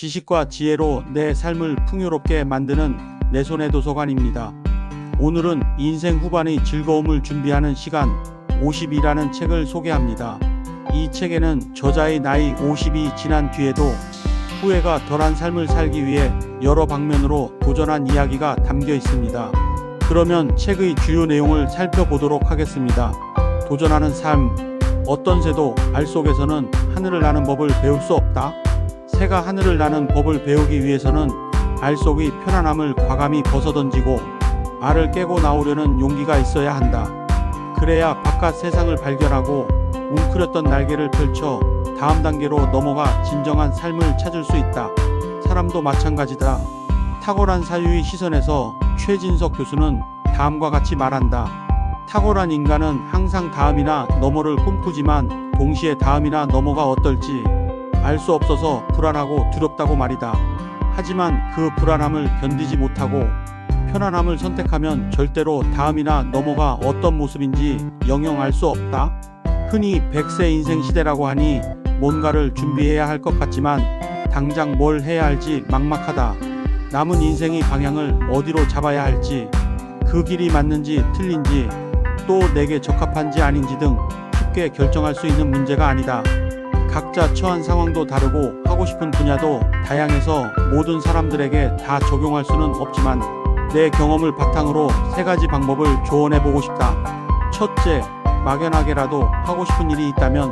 지식과 지혜로 내 삶을 풍요롭게 만드는 내 손의 도서관입니다. 오늘은 인생 후반의 즐거움을 준비하는 시간 50이라는 책을 소개합니다. 이 책에는 저자의 나이 50이 지난 뒤에도 후회가 덜한 삶을 살기 위해 여러 방면으로 도전한 이야기가 담겨 있습니다. 그러면 책의 주요 내용을 살펴보도록 하겠습니다. 도전하는 삶. 어떤 새도 알 속에서는 하늘을 나는 법을 배울 수 없다. 새가 하늘을 나는 법을 배우기 위해서는 알 속의 편안함을 과감히 벗어던지고 알을 깨고 나오려는 용기가 있어야 한다. 그래야 바깥 세상을 발견하고 웅크렸던 날개를 펼쳐 다음 단계로 넘어가 진정한 삶을 찾을 수 있다. 사람도 마찬가지다. 탁월한 사유의 시선에서 최진석 교수는 다음과 같이 말한다. 탁월한 인간은 항상 다음이나 너머를 꿈꾸지만 동시에 다음이나 너머가 어떨지 알 수 없어서 불안하고 두렵다고 말이다. 하지만 그 불안함을 견디지 못하고 편안함을 선택하면 절대로 다음이나 너머가 어떤 모습인지 영영 알 수 없다. 흔히 100세 인생 시대라고 하니 뭔가를 준비해야 할 것 같지만 당장 뭘 해야 할지 막막하다. 남은 인생의 방향을 어디로 잡아야 할지, 그 길이 맞는지 틀린지, 또 내게 적합한지 아닌지 등 쉽게 결정할 수 있는 문제가 아니다. 각자 처한 상황도 다르고 하고 싶은 분야도 다양해서 모든 사람들에게 다 적용할 수는 없지만 내 경험을 바탕으로 3가지 방법을 조언해보고 싶다. 첫째, 막연하게라도 하고 싶은 일이 있다면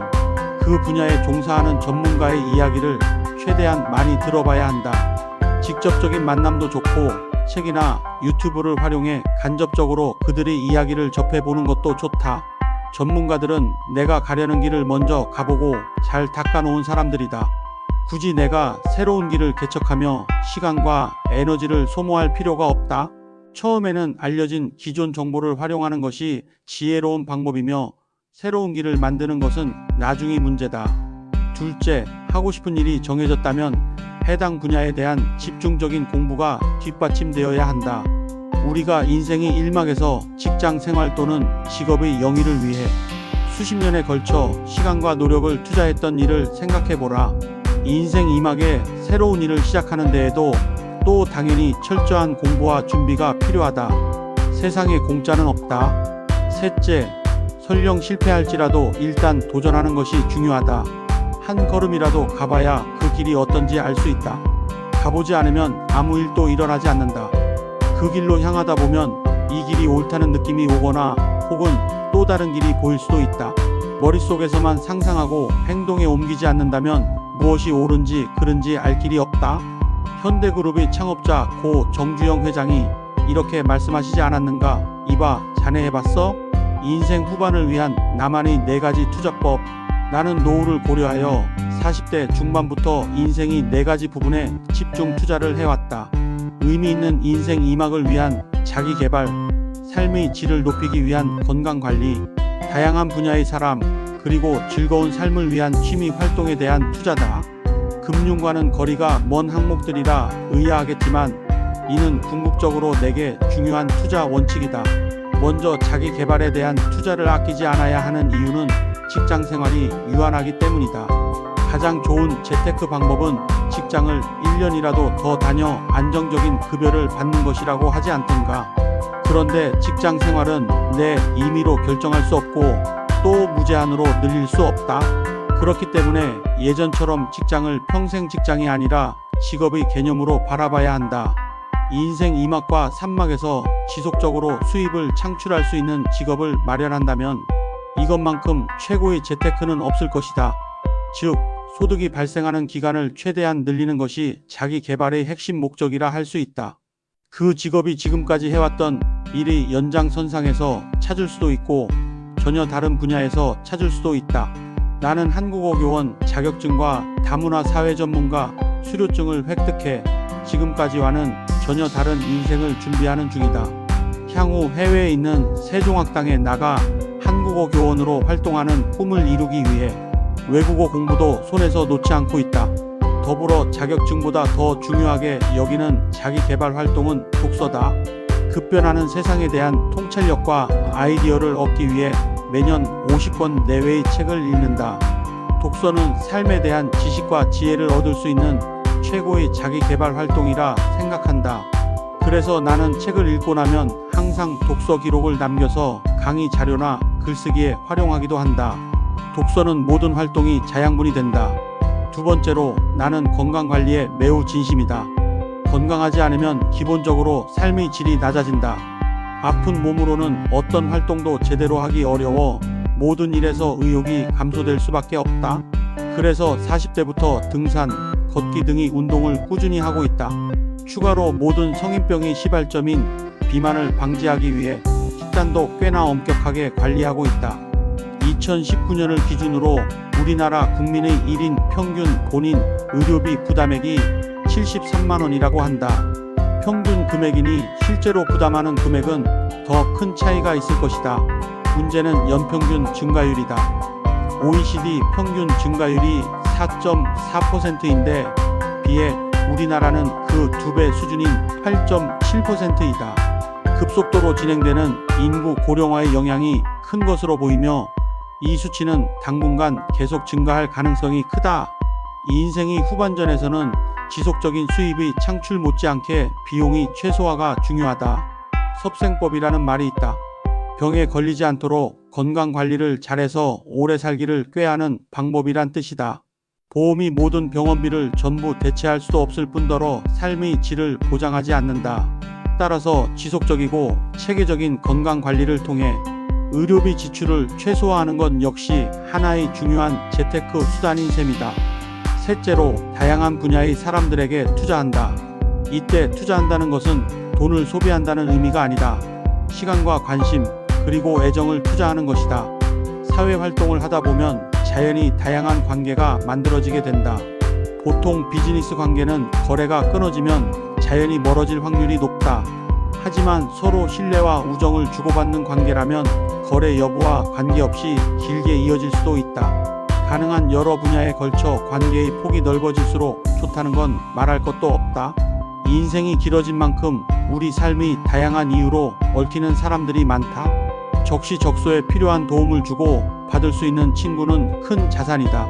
그 분야에 종사하는 전문가의 이야기를 최대한 많이 들어봐야 한다. 직접적인 만남도 좋고 책이나 유튜브를 활용해 간접적으로 그들의 이야기를 접해보는 것도 좋다. 전문가들은 내가 가려는 길을 먼저 가보고 잘 닦아놓은 사람들이다. 굳이 내가 새로운 길을 개척하며 시간과 에너지를 소모할 필요가 없다. 처음에는 알려진 기존 정보를 활용하는 것이 지혜로운 방법이며 새로운 길을 만드는 것은 나중의 문제다. 둘째, 하고 싶은 일이 정해졌다면 해당 분야에 대한 집중적인 공부가 뒷받침되어야 한다. 우리가 인생의 일막에서 직장 생활 또는 직업의 영위를 위해 수십 년에 걸쳐 시간과 노력을 투자했던 일을 생각해보라. 인생 2막에 새로운 일을 시작하는 데에도 또 당연히 철저한 공부와 준비가 필요하다. 세상에 공짜는 없다. 셋째, 설령 실패할지라도 일단 도전하는 것이 중요하다. 한 걸음이라도 가봐야 그 길이 어떤지 알 수 있다. 가보지 않으면 아무 일도 일어나지 않는다. 그 길로 향하다 보면 이 길이 옳다는 느낌이 오거나 혹은 또 다른 길이 보일 수도 있다. 머릿속에서만 상상하고 행동에 옮기지 않는다면 무엇이 옳은지 그른지 알 길이 없다. 현대그룹의 창업자 고 정주영 회장이 이렇게 말씀하시지 않았는가? 이봐, 자네 해봤어? 인생 후반을 위한 나만의 4가지 투자법. 나는 노후를 고려하여 40대 중반부터 인생의 4가지 부분에 집중 투자를 해왔다. 의미 있는 인생 2막을 위한 자기 개발, 삶의 질을 높이기 위한 건강 관리, 다양한 분야의 사람, 그리고 즐거운 삶을 위한 취미 활동에 대한 투자다. 금융과는 거리가 먼 항목들이라 의아하겠지만 이는 궁극적으로 내게 중요한 투자 원칙이다. 먼저 자기 개발에 대한 투자를 아끼지 않아야 하는 이유는 직장 생활이 유한하기 때문이다. 가장 좋은 재테크 방법은 직장을 1년이라도 더 다녀 안정적인 급여를 받는 것이라고 하지 않던가. 그런데 직장 생활은 내 임의로 결정할 수 없고 또 무제한으로 늘릴 수 없다. 그렇기 때문에 예전처럼 직장을 평생 직장이 아니라 직업의 개념으로 바라봐야 한다. 인생 2막과 3막에서 지속적으로 수입을 창출할 수 있는 직업을 마련한다면 이것만큼 최고의 재테크는 없을 것이다. 즉, 소득이 발생하는 기간을 최대한 늘리는 것이 자기 개발의 핵심 목적이라 할 수 있다. 그 직업이 지금까지 해왔던 일의 연장선상에서 찾을 수도 있고 전혀 다른 분야에서 찾을 수도 있다. 나는 한국어 교원 자격증과 다문화 사회 전문가 수료증을 획득해 지금까지와는 전혀 다른 인생을 준비하는 중이다. 향후 해외에 있는 세종학당에 나가 한국어 교원으로 활동하는 꿈을 이루기 위해 외국어 공부도 손에서 놓지 않고 있다. 더불어 자격증보다 더 중요하게 여기는 자기 개발 활동은 독서다. 급변하는 세상에 대한 통찰력과 아이디어를 얻기 위해 매년 50권 내외의 책을 읽는다. 독서는 삶에 대한 지식과 지혜를 얻을 수 있는 최고의 자기 개발 활동이라 생각한다. 그래서 나는 책을 읽고 나면 항상 독서 기록을 남겨서 강의 자료나 글쓰기에 활용하기도 한다. 독서는 모든 활동이 자양분이 된다. 두 번째로 나는 건강관리에 매우 진심이다. 건강하지 않으면 기본적으로 삶의 질이 낮아진다. 아픈 몸으로는 어떤 활동도 제대로 하기 어려워 모든 일에서 의욕이 감소될 수밖에 없다. 그래서 40대부터 등산, 걷기 등의 운동을 꾸준히 하고 있다. 추가로 모든 성인병의 시발점인 비만을 방지하기 위해 식단도 꽤나 엄격하게 관리하고 있다. 2019년을 기준으로 우리나라 국민의 1인 평균 본인 의료비 부담액이 73만 원이라고 한다. 평균 금액이니 실제로 부담하는 금액은 더 큰 차이가 있을 것이다. 문제는 연평균 증가율이다. OECD 평균 증가율이 4.4%인데 비해 우리나라는 그 2배 수준인 8.7%이다. 급속도로 진행되는 인구 고령화의 영향이 큰 것으로 보이며 이 수치는 당분간 계속 증가할 가능성이 크다. 이 인생의 후반전에서는 지속적인 수입의 창출 못지않게 비용의 최소화가 중요하다. 섭생법이라는 말이 있다. 병에 걸리지 않도록 건강관리를 잘해서 오래 살기를 꾀하는 방법이란 뜻이다. 보험이 모든 병원비를 전부 대체할 수도 없을 뿐더러 삶의 질을 보장하지 않는다. 따라서 지속적이고 체계적인 건강관리를 통해 의료비 지출을 최소화하는 것 역시 하나의 중요한 재테크 수단인 셈이다. 셋째로 다양한 분야의 사람들에게 투자한다. 이때 투자한다는 것은 돈을 소비한다는 의미가 아니다. 시간과 관심 그리고 애정을 투자하는 것이다. 사회활동을 하다 보면 자연히 다양한 관계가 만들어지게 된다. 보통 비즈니스 관계는 거래가 끊어지면 자연히 멀어질 확률이 높다. 하지만 서로 신뢰와 우정을 주고받는 관계라면 거래 여부와 관계없이 길게 이어질 수도 있다. 가능한 여러 분야에 걸쳐 관계의 폭이 넓어질수록 좋다는 건 말할 것도 없다. 인생이 길어진 만큼 우리 삶이 다양한 이유로 얽히는 사람들이 많다. 적시적소에 필요한 도움을 주고 받을 수 있는 친구는 큰 자산이다.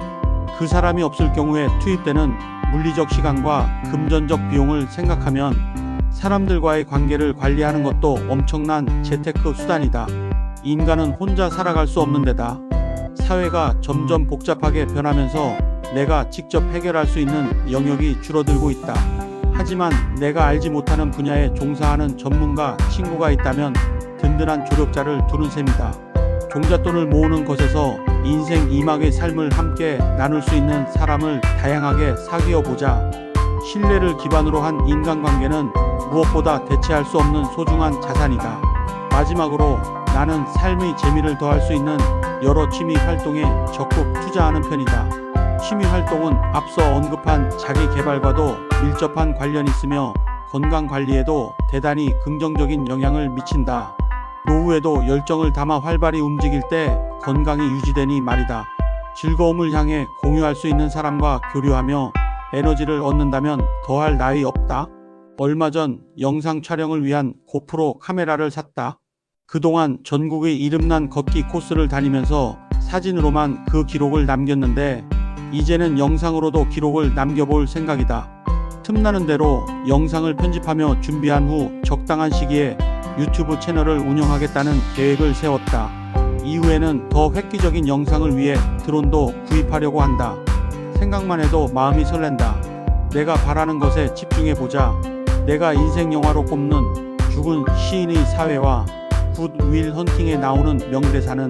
그 사람이 없을 경우에 투입되는 물리적 시간과 금전적 비용을 생각하면 사람들과의 관계를 관리하는 것도 엄청난 재테크 수단이다. 인간은 혼자 살아갈 수 없는 데다. 사회가 점점 복잡하게 변하면서 내가 직접 해결할 수 있는 영역이 줄어들고 있다. 하지만 내가 알지 못하는 분야에 종사하는 전문가 친구가 있다면 든든한 조력자를 두는 셈이다. 종잣돈을 모으는 것에서 인생 2막의 삶을 함께 나눌 수 있는 사람을 다양하게 사귀어보자. 신뢰를 기반으로 한 인간관계는 무엇보다 대체할 수 없는 소중한 자산이다. 마지막으로 나는 삶의 재미를 더할 수 있는 여러 취미 활동에 적극 투자하는 편이다. 취미 활동은 앞서 언급한 자기 개발과도 밀접한 관련이 있으며 건강 관리에도 대단히 긍정적인 영향을 미친다. 노후에도 열정을 담아 활발히 움직일 때 건강이 유지되니 말이다. 즐거움을 향해 공유할 수 있는 사람과 교류하며 에너지를 얻는다면 더할 나위 없다. 얼마 전 영상 촬영을 위한 고프로 카메라를 샀다. 그동안 전국의 이름난 걷기 코스를 다니면서 사진으로만 그 기록을 남겼는데 이제는 영상으로도 기록을 남겨볼 생각이다. 틈나는 대로 영상을 편집하며 준비한 후 적당한 시기에 유튜브 채널을 운영하겠다는 계획을 세웠다. 이후에는 더 획기적인 영상을 위해 드론도 구입하려고 한다. 생각만 해도 마음이 설렌다. 내가 바라는 것에 집중해보자. 내가 인생 영화로 꼽는 죽은 시인의 사회와 굿 윌 헌팅에 나오는 명대사는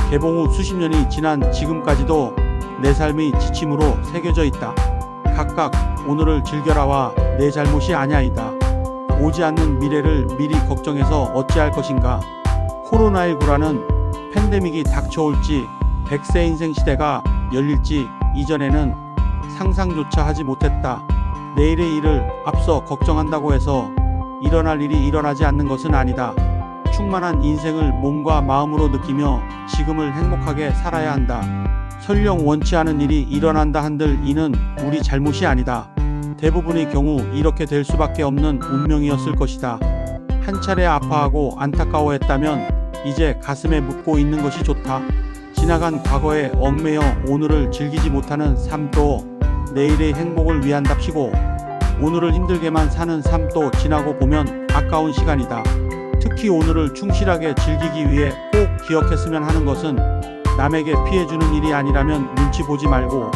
개봉 후 수십 년이 지난 지금까지도 내 삶의 지침으로 새겨져 있다. 각각 오늘을 즐겨라와 내 잘못이 아냐이다. 오지 않는 미래를 미리 걱정해서 어찌할 것인가. 코로나19라는 팬데믹이 닥쳐올지 100세 인생 시대가 열릴지 이전에는 상상조차 하지 못했다. 내일의 일을 앞서 걱정한다고 해서 일어날 일이 일어나지 않는 것은 아니다. 충만한 인생을 몸과 마음으로 느끼며 지금을 행복하게 살아야 한다. 설령 원치 않은 일이 일어난다 한들 이는 우리 잘못이 아니다. 대부분의 경우 이렇게 될 수밖에 없는 운명이었을 것이다. 한 차례 아파하고 안타까워했다면 이제 가슴에 묻고 있는 것이 좋다. 지나간 과거에 얽매여 오늘을 즐기지 못하는 삶도 내일의 행복을 위한답시고 오늘을 힘들게만 사는 삶도 지나고 보면 아까운 시간이다. 특히 오늘을 충실하게 즐기기 위해 꼭 기억했으면 하는 것은 남에게 피해주는 일이 아니라면 눈치 보지 말고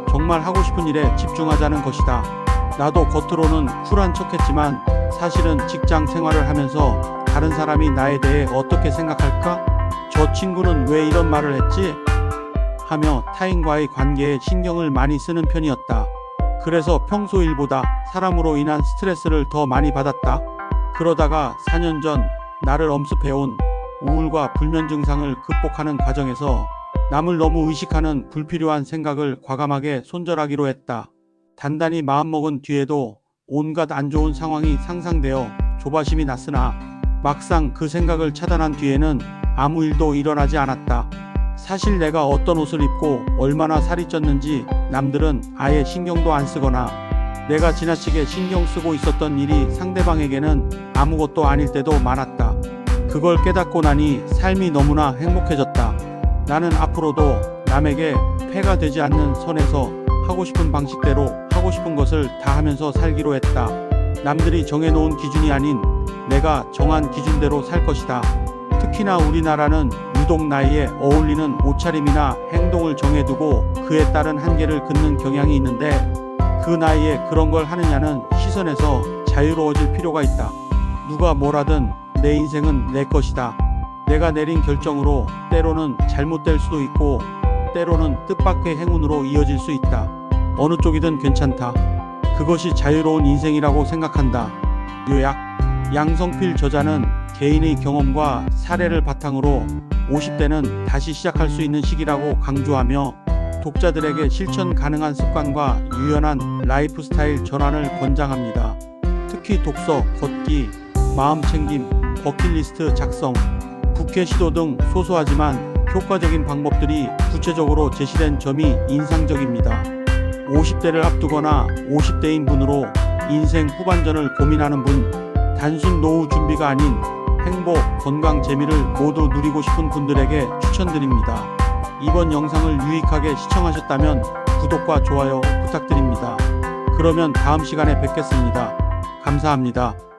정말 하고 싶은 일에 집중하자는 것이다. 나도 겉으로는 쿨한 척했지만 사실은 직장 생활을 하면서 다른 사람이 나에 대해 어떻게 생각할까? 저 친구는 왜 이런 말을 했지? 하며 타인과의 관계에 신경을 많이 쓰는 편이었다. 그래서 평소 일보다 사람으로 인한 스트레스를 더 많이 받았다. 그러다가 4년 전 나를 엄습해온 우울과 불면 증상을 극복하는 과정에서 남을 너무 의식하는 불필요한 생각을 과감하게 손절하기로 했다. 단단히 마음먹은 뒤에도 온갖 안 좋은 상황이 상상되어 조바심이 났으나 막상 그 생각을 차단한 뒤에는 아무 일도 일어나지 않았다. 사실 내가 어떤 옷을 입고 얼마나 살이 쪘는지 남들은 아예 신경도 안 쓰거나 내가 지나치게 신경 쓰고 있었던 일이 상대방에게는 아무것도 아닐 때도 많았다. 그걸 깨닫고 나니 삶이 너무나 행복해졌다. 나는 앞으로도 남에게 폐가 되지 않는 선에서 하고 싶은 방식대로 하고 싶은 것을 다 하면서 살기로 했다. 남들이 정해놓은 기준이 아닌 내가 정한 기준대로 살 것이다. 특히나 우리나라는 유독 나이에 어울리는 옷차림이나 행동을 정해두고 그에 따른 한계를 긋는 경향이 있는데 그 나이에 그런 걸 하느냐는 시선에서 자유로워질 필요가 있다. 누가 뭐라든 내 인생은 내 것이다. 내가 내린 결정으로 때로는 잘못될 수도 있고 때로는 뜻밖의 행운으로 이어질 수 있다. 어느 쪽이든 괜찮다. 그것이 자유로운 인생이라고 생각한다. 요약. 양성필 저자는 개인의 경험과 사례를 바탕으로 50대는 다시 시작할 수 있는 시기라고 강조하며 독자들에게 실천 가능한 습관과 유연한 라이프 스타일 전환을 권장합니다. 특히 독서, 걷기, 마음챙김, 버킷리스트 작성, 부캐 시도 등 소소하지만 효과적인 방법들이 구체적으로 제시된 점이 인상적입니다. 50대를 앞두거나 50대인 분으로 인생 후반전을 고민하는 분, 단순 노후 준비가 아닌 행복, 건강, 재미를 모두 누리고 싶은 분들에게 추천드립니다. 이번 영상을 유익하게 시청하셨다면 구독과 좋아요 부탁드립니다. 그러면 다음 시간에 뵙겠습니다. 감사합니다.